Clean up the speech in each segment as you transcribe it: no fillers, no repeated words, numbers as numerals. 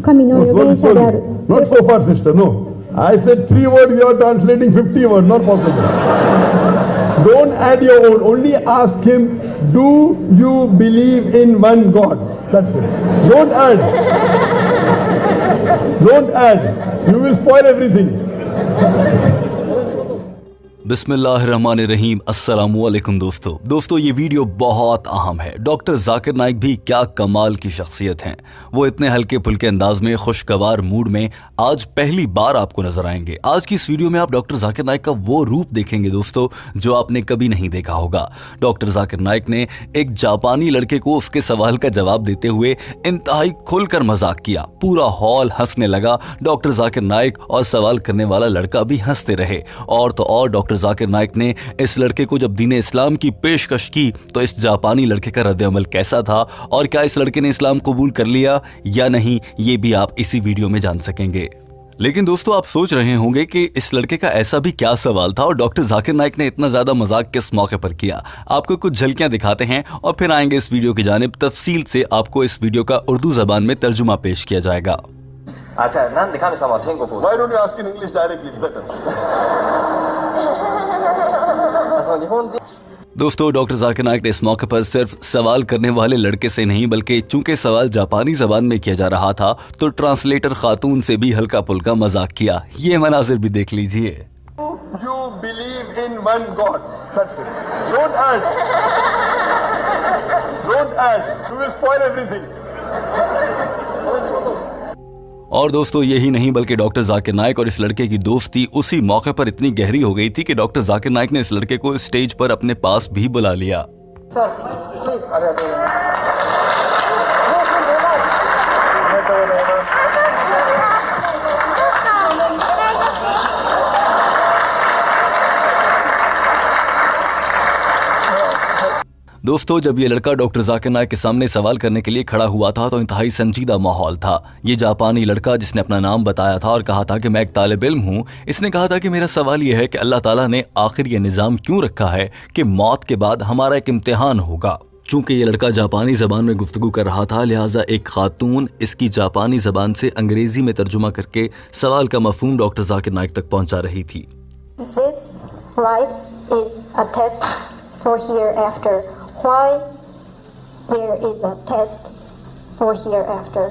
神の預言者である。 Not so far, sister, no. I said 3 words, you are translating 50 words, not possible. Don't add your own, only ask him, do you believe in one God? That's it. Don't add. Don't add. You will spoil everything. बिस्मिल्लाहिर्रहमानिर्रहीम। अस्सलामुअलैकुम दोस्तों ये video बहुत अहम है। Doctor Zakir Naik भी क्या कमाल की शख्सियत हैं। वो इतने हल्के फुल्के अंदाज में खुशगवार मूड में आज पहली बार आपको नजर आएंगे। आज की इस वीडियो में आप डॉक्टर जाकिर नाइक का वो रूप देखेंगे दोस्तों जो आपने कभी नहीं देखा होगा। डॉक्टर जाकिर नाइक ने एक जापानी लड़के को उसके सवाल का जवाब देते हुए इंतहाई खुलकर मजाक किया। पूरा हॉल हंसने लगा। डॉक्टर जाकिर नाइक और सवाल करने वाला लड़का भी हंसते रहे। और तो और डॉक्टर जाकिर नाइक ने इस लड़के को जब दीन इस्लाम की पेशकश की तो इस जापानी लड़के का रद्द-ए-अमल कैसा था और क्या इस लड़के ने इस्लाम कबूल कर लिया या नहीं, ये भी आप इसी वीडियो में जान सकेंगे। लेकिन दोस्तों आप सोच रहे होंगे कि इस लड़के का ऐसा भी क्या सवाल था और डॉक्टर जाकिर नाइक ने इतना ज्यादा मजाक किस मौके पर किया। आपको कुछ झलकियां दिखाते हैं और फिर आएंगे इस वीडियो की जानिब। तफसील से आपको इस वीडियो का उर्दू जबान में तर्जुमा पेश किया जाएगा। अच्छा, Why don't you ask in English directly? It's better. दोस्तों डॉक्टर जाकिर नाइक ने इस मौके पर सिर्फ सवाल करने वाले लड़के से नहीं बल्कि चूंकि सवाल जापानी जबान में किया जा रहा था तो ट्रांसलेटर खातून से भी हल्का फुल्का मजाक किया। ये मनाजिर भी देख लीजिए। You believe in one God. That's it. Don't add. Don't add. You will spoil everything. और दोस्तों यही नहीं बल्कि डॉक्टर जाकिर नाइक और इस लड़के की दोस्ती उसी मौके पर इतनी गहरी हो गई थी कि डॉक्टर जाकिर नाइक ने इस लड़के को स्टेज पर अपने पास भी बुला लिया। दोस्तों जब ये लड़का डॉक्टर जाकिर नाइक के सामने सवाल करने के लिए खड़ा हुआ था तो इंतहाई संजीदा माहौल था। ये जापानी लड़का जिसने अपना नाम बताया था और कहा था कि मैं एक तालिब इल्म हूँ, इसने कहा था कि मेरा सवाल ये है कि अल्लाह ताला ने आखिर ये निज़ाम क्यों रखा है कि मौत के बाद हमारा एक इम्तिहान होगा। चूंकि ये लड़का जापानी जबान में गुफ्तगू कर रहा था लिहाजा एक खातून इसकी जापानी जबान से अंग्रेजी में तर्जुमा करके सवाल का मफहूम डॉक्टर जाकिर नाइक तक पहुँचा रही थी। This life is a test for hereafter. Why there is a test for hereafter?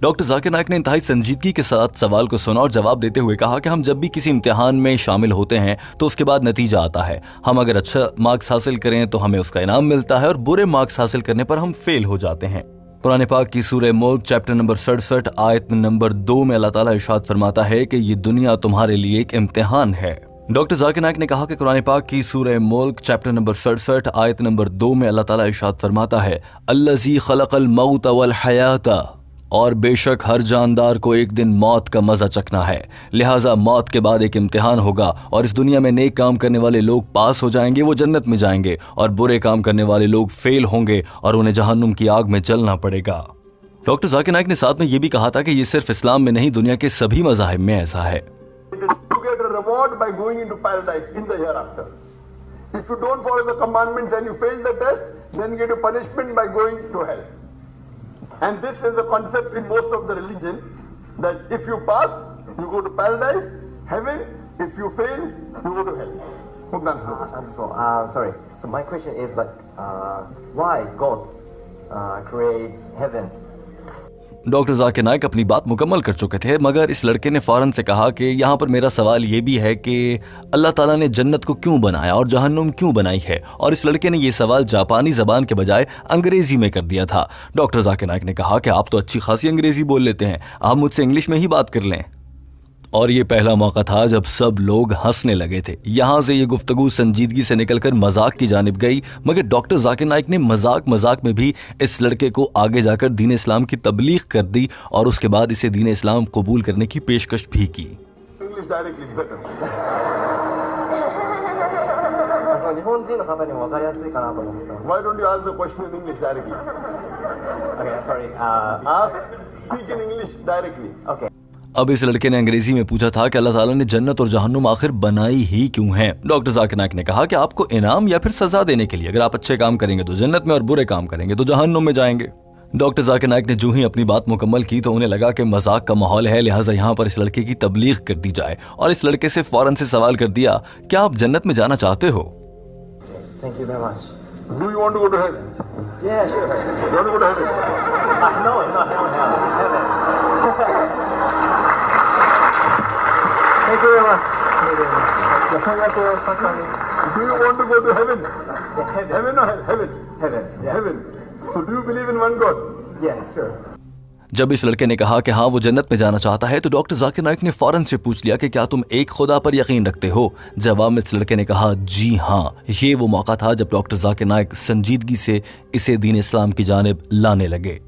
Doctor Zakir Naik ने इंतहाई संजीदगी के साथ सवाल को सुना और जवाब देते हुए कहा कि हम जब भी किसी इम्तिहान में शामिल होते हैं तो उसके बाद नतीजा आता है। हम अगर अच्छा मार्क्स हासिल करें तो हमें उसका इनाम मिलता है और बुरे मार्क्स हासिल करने पर हम फेल हो जाते हैं। कुरान पाक की सूरह मुल्क चैप्टर नंबर 67 आयत नंबर 2 में अल्लाह ताला इरशाद फरमाता है कि ये दुनिया तुम्हारे लिए एक इम्तिहान है। डॉक्टर जाकिर नाइक ने कहा कि कुरान पाक की सूरह मुल्क चैप्टर नंबर 67 आयत नंबर 2 में अल्लाह ताला इरशाद फरमाता है अल्लज़ी खलक़ल मौत वल हयाता, और बेशक हर जानदार को एक दिन मौत का मजा चखना है। लिहाजा मौत के बाद एक इम्तिहान होगा और इस दुनिया में नेक काम करने वाले लोग पास हो जाएंगे, वो जन्नत में जाएंगे, और बुरे काम करने वाले लोग फेल होंगे और उन्हें जहन्नुम की आग में जलना पड़ेगा। डॉक्टर जाकिर नाइक ने साथ में ये भी कहा था कि ये सिर्फ इस्लाम में नहीं दुनिया के सभी मज़ाहिब में ऐसा है। Reward by going into paradise in the hereafter. If you don't follow the commandments and you fail the test, then you get a punishment by going to hell. And this is the concept in most of the religion that if you pass, you go to paradise, heaven. If you fail, you go to hell. Sorry. So my question is why God creates heaven? Doctor Zakir Naik अपनी बात मुकम्मल कर चुके थे मगर इस लड़के ने फौरन से कहा कि यहाँ पर मेरा सवाल ये भी है कि अल्लाह ताला ने जन्नत को क्यों बनाया और जहन्नुम क्यों बनाई है। और इस लड़के ने ये सवाल जापानी ज़बान के बजाय अंग्रेज़ी में कर दिया था। डॉक्टर जाकिर नाइक ने कहा कि आप तो अच्छी खासी अंग्रेज़ी बोल लेते हैं, आप मुझसे इंग्लिश में ही बात कर लें। और ये पहला मौका था जब सब लोग हंसने लगे थे। यहाँ से ये गुफ्तगू संजीदगी से निकलकर मजाक की जानिब गई मगर डॉक्टर जाकिर नाइक ने मजाक में भी इस लड़के को आगे जाकर दीन इस्लाम की तबलीग कर दी और उसके बाद इसे दीन इस्लाम कबूल करने की पेशकश भी की। Why don't you ask the question in English directly? Okay, sorry. Speak in English directly. Okay. अब इस लड़के ने अंग्रेजी में पूछा था कि अल्लाह ताला ने जन्नत और जहन्नुम आखिर बनाई ही क्यों है। डॉक्टर जाकिर नाइक ने कहा कि आपको इनाम या फिर सजा देने के लिए, अगर आप अच्छे काम करेंगे तो जन्नत में और बुरे काम करेंगे तो जहन्नुम में जाएंगे। डॉक्टर जाकिर नाइक ने जो ही अपनी बात मुकम्मल की तो उन्हें लगा कि मजाक का माहौल है, लिहाजा यहाँ पर इस लड़के की तबलीग कर दी जाए और इस लड़के से फौरन से सवाल कर दिया, क्या आप जन्नत में जाना चाहते हो? Thank you very much. Do you want to go to heaven? Yeah, sure. You want to go to heaven? No, not heaven. Thank you very much. Do you want to go to heaven? Heaven. Heaven or hell? Heaven. Heaven. Yeah. Heaven. So do you believe in one God? Yes, sure. जब इस लड़के ने कहा कि हाँ वो जन्नत में जाना चाहता है तो डॉक्टर जाकिर नाइक ने फौरन से पूछ लिया कि क्या तुम एक खुदा पर यकीन रखते हो? जवाब में इस लड़के ने कहा जी हाँ। ये वो मौका था जब डॉक्टर जाकिर नाइक संजीदगी से इसे दीन इस्लाम की जानिब लाने लगे।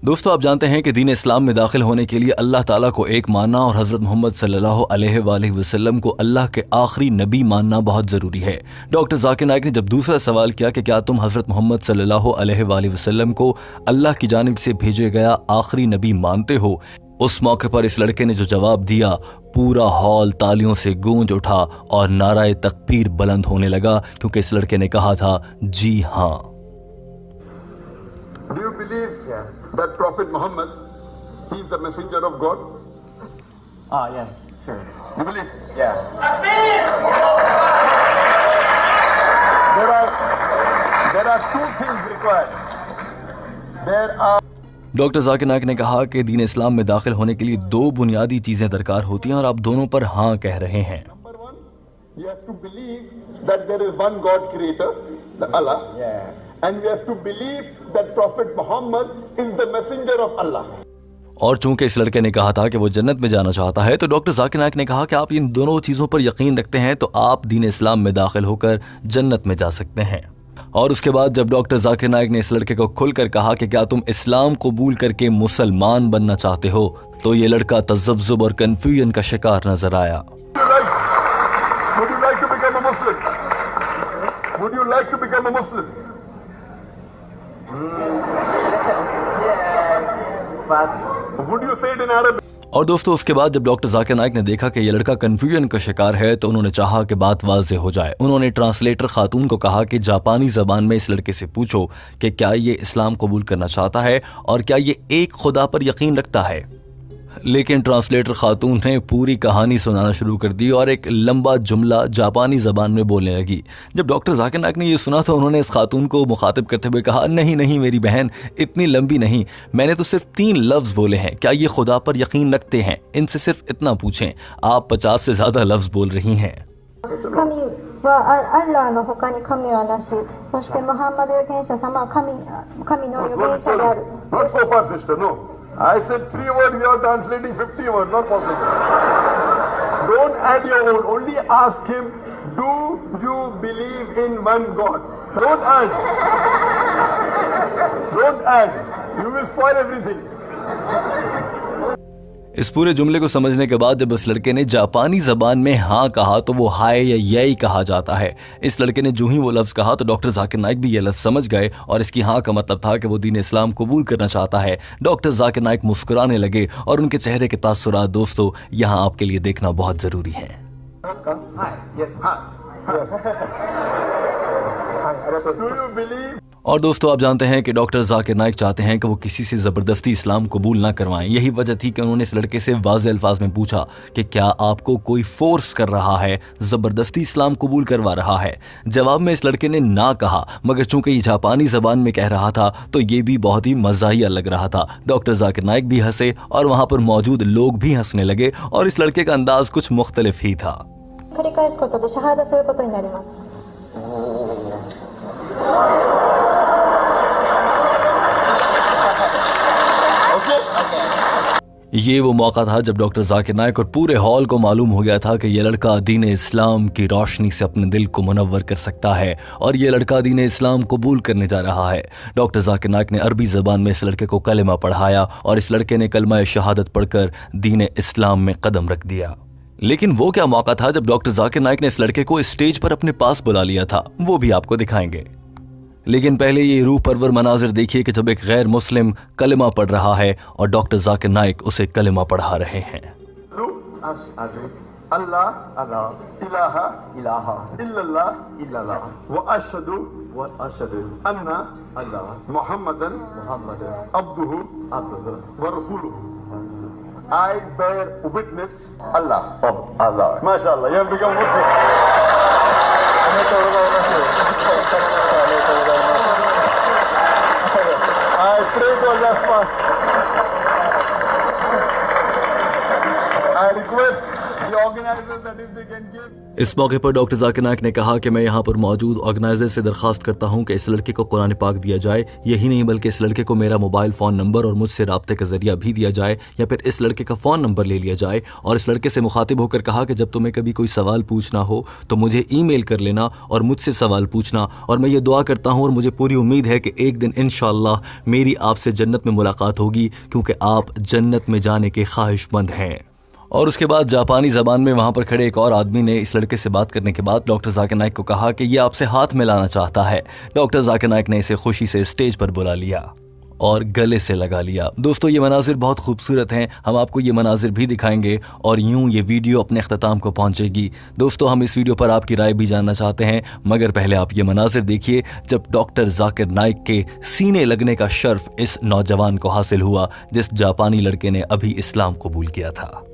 दोस्तों, आप जानते हैं कि दीन इस्लाम में दाखिल होने के लिए अल्लाह ताला को एक मानना और हज़रत मोहम्मद सल्लल्लाहु अलैहि वसल्लम को अल्लाह के आखिरी नबी मानना बहुत ज़रूरी है। डॉक्टर जाकिर नाइक ने जब दूसरा सवाल किया कि क्या तुम हज़रत मोहम्मद सल्लल्लाहु अलैहि वसल्लम को अल्लाह की जानिब से भेजे गया आखिरी नबी मानते हो, उस मौके पर इस लड़के ने जो जवाब दिया, पूरा हॉल तालियों से गूंज उठा और नाराए तकबीर बुलंद होने लगा, क्योंकि इस लड़के ने कहा था जी हाँ। Do you believe that Prophet Muhammad, he is the messenger of God? Yes, sure. You believe? Yeah. There are two things required. There are doctor Zakir Naik ने कहा कि दीन इस्लाम में दाखिल होने के लिए दो बुनियादी चीजें दरकार होती हैं और आप दोनों पर हाँ कह रहे हैं। number one, you have to believe that there is one God creator, the Allah. Yeah. And you have to believe that Prophet Muhammad is the messenger of Allah. और चूंकि इस लड़के ने कहा था कि वो जन्नत में जाना चाहता है तो डॉक्टर जाकिर नाइक ने कहा कि आप इन दोनों चीजों पर यकीन रखते हैं तो आप दीन इस्लाम में दाखिल होकर जन्नत में जा सकते हैं। और उसके बाद जब डॉक्टर जाकिर नाइक ने इस लड़के को खुलकर कहा कि क्या तुम इस्लाम कबूल करके मुसलमान बनना चाहते हो, तो ये लड़का तज़ब्ज़ुब और कंफ्यूजन का शिकार नजर आया। Would you like to become a Muslim? Would you like to become a Muslim? Would you say it in Arabic? और दोस्तों, उसके बाद जब डॉक्टर जाकिर नाइक ने देखा कि ये लड़का कंफ्यूजन का शिकार है तो उन्होंने चाहा कि बात वाज़ेह हो जाए। उन्होंने ट्रांसलेटर खातून को कहा कि जापानी ज़बान में इस लड़के से पूछो कि क्या ये इस्लाम कबूल करना चाहता है और क्या ये एक खुदा पर यकीन रखता है। लेकिन ट्रांसलेटर खातून ने पूरी कहानी सुनाना शुरू कर दी और एक लंबा जुमला जापानी ज़बान में बोलने लगी। जब डॉक्टर जाकिर नाइक ने ये सुना तो उन्होंने इस खातून को मुखातिब करते हुए कहा, नहीं नहीं मेरी बहन, इतनी लंबी नहीं, मैंने तो सिर्फ 3 लफ्ज़ बोले हैं। क्या ये खुदा पर यकीन रखते हैं? इनसे सिर्फ इतना पूछें। आप 50 से ज़्यादा लफ्ज़ बोल रही हैं। 神はアッラーの他に神はなし、そしてムハンマド預言者様は神の預言者である。 Not so far, sister, no. I said 3 words, you are translating 50 words, not possible. Don't add your own, only ask him, do you believe in one God? Don't add. Don't add. You will spoil everything. इस पूरे जुमले को समझने के बाद जब इस लड़के ने जापानी जबान में हाँ कहा तो वो हाय या यही कहा जाता है। इस लड़के ने जो ही वो लफ्ज़ कहा तो डॉक्टर जाकिर नाइक भी ये लफ्ज़ समझ गए और इसकी हाँ का मतलब था कि वो दीन इस्लाम कबूल करना चाहता है। डॉक्टर जाकिर नाइक मुस्कुराने लगे और उनके चेहरे के तासुरात दोस्तों यहाँ आपके लिए देखना बहुत ज़रूरी है। Hi. Yes. Hi. Yes. Do you believe? और दोस्तों, आप जानते हैं कि डॉक्टर जाकिर नाइक चाहते हैं कि वो किसी से ज़बरदस्ती इस्लाम कबूल ना करवाएं। यही वजह थी कि उन्होंने इस लड़के से वाज़ेह अल्फाज में पूछा कि क्या आपको कोई फोर्स कर रहा है, ज़बरदस्ती इस्लाम कबूल करवा रहा है। जवाब में इस लड़के ने ना कहा, मगर चूंकि ये जापानी ज़बान में कह रहा था तो ये भी बहुत ही मज़ाहिया लग रहा था। डॉक्टर जाकिर नाइक भी हंसे और वहाँ पर मौजूद लोग भी हंसने लगे और इस लड़के का अंदाज कुछ मुख्तलिफ ही था। 繰り返すことでシャハダすることになります。 ये वो मौका था जब डॉक्टर जाकिर नाइक और पूरे हॉल को मालूम हो गया था कि ये लड़का दीन इस्लाम की रोशनी से अपने दिल को मुनव्वर कर सकता है और ये लड़का दीन इस्लाम कबूल करने जा रहा है। डॉक्टर जाकिर नाइक ने अरबी ज़बान में इस लड़के को कलमा पढ़ाया और इस लड़के ने कलमा शहादत पढ़कर दीन इस्लाम में कदम रख दिया। लेकिन वो क्या मौका था जब डॉक्टर जाकिर नाइक ने इस लड़के को स्टेज पर अपने पास बुला लिया था, वो भी आपको दिखाएंगे। लेकिन पहले ये रूह परवर मनाजिर देखिए कि जब एक गैर मुस्लिम कलमा पढ़ रहा है और डॉक्टर जाकिर नाइक उसे कलमा पढ़ा रहे हैं। Allah Allah ilaha ilaha illallah illallah wa ashhadu wa ashhadu anna anna Muhammadan Muhammadan abduhu abduhu wa rasuluhu. I bear witness Allah. Allah. MashaAllah, you have become Muslim. I pray to Allah's path. I request the organizers that if they can give. इस मौके पर doctor Zakir Naik ने कहा कि मैं यहाँ पर मौजूद ऑर्गेनाइजर से दरखास्त करता हूँ कि इस लड़के को कुरान पाक दिया जाए। यही नहीं बल्कि इस लड़के को मेरा मोबाइल फ़ोन नंबर और मुझसे राब्ते का जरिया भी दिया जाए, या फिर इस लड़के का फ़ोन नंबर ले लिया जाए और इस लड़के से मुखातिब होकर कहा कि जब तुम्हें कभी कोई सवाल पूछना हो तो मुझे ईमेल कर लेना और मुझसे सवाल पूछना। और मैं ये दुआ करता हूँ और मुझे पूरी उम्मीद है कि एक दिन इंशाअल्लाह मेरी आपसे जन्नत में मुलाकात होगी, क्योंकि आप जन्नत में जाने के ख्वाहिशमंद हैं। और उसके बाद जापानी ज़बान में वहाँ पर खड़े एक और आदमी ने इस लड़के से बात करने के बाद डॉक्टर जाकिर नाइक को कहा कि ये आपसे हाथ मिलाना चाहता है। डॉक्टर जाकिर नाइक ने इसे खुशी से स्टेज पर बुला लिया और गले से लगा लिया। दोस्तों, ये मनाजिर बहुत खूबसूरत हैं, हम आपको ये मनाजिर भी दिखाएंगे और यूं ये वीडियो अपने अख्ताम को पहुंचेगी। दोस्तों, हम इस वीडियो पर आपकी राय भी जानना चाहते हैं, मगर पहले आप ये मनाजिर देखिए जब डॉक्टर जाकिर नाइक के सीने लगने का शर्फ इस नौजवान को हासिल हुआ जिस जापानी लड़के ने अभी इस्लाम कबूल किया था।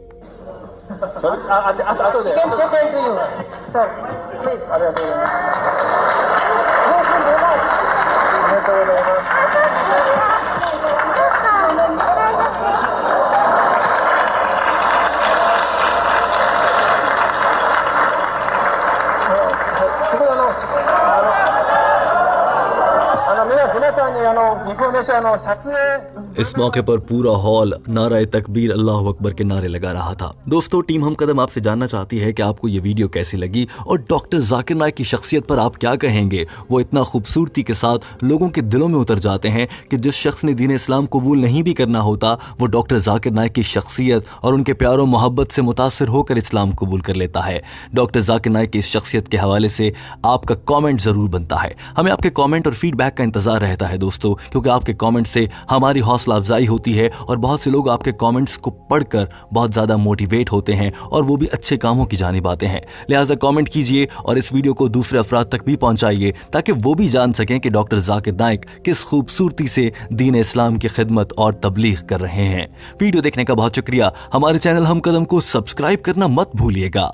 इस मौके पर पूरा हॉल नारे तकबीर अल्लाह अकबर के नारे लगा रहा था। दोस्तों, टीम हम कदम आपसे जानना चाहती है कि आपको ये वीडियो कैसी लगी और डॉक्टर जाकिर नाइक की शख्सियत पर आप क्या कहेंगे। वो इतना खूबसूरती के साथ लोगों के दिलों में उतर जाते हैं कि जिस शख्स ने दीन इस्लाम कबूल नहीं भी करना होता वो डॉक्टर जाकिर नाइक की शख्सियत और उनके प्यारों मोहब्बत से मुतासिर होकर इस्लाम कबूल कर लेता है। डॉक्टर जाकिर नाइक की इस शख्सियत के हवाले से आपका कॉमेंट ज़रूर बनता है। हमें आपके कॉमेंट और फीडबैक का इंतज़ार रहता है दोस्तों, क्योंकि आपके कॉमेंट से हमारी हौसला अफजाई होती है और बहुत से लोग आपके कमेंट्स को पढ़कर बहुत ज़्यादा मोटिवेट होते हैं और वो भी अच्छे कामों की जानिब आते हैं। लिहाजा कमेंट कीजिए और इस वीडियो को दूसरे अफराद तक भी पहुंचाइए ताकि वो भी जान सकें कि डॉक्टर जाकिर नाइक किस खूबसूरती से दीन इस्लाम की खिदमत और तबलीग कर रहे हैं। वीडियो देखने का बहुत शुक्रिया। हमारे चैनल हम कदम को सब्सक्राइब करना मत भूलिएगा।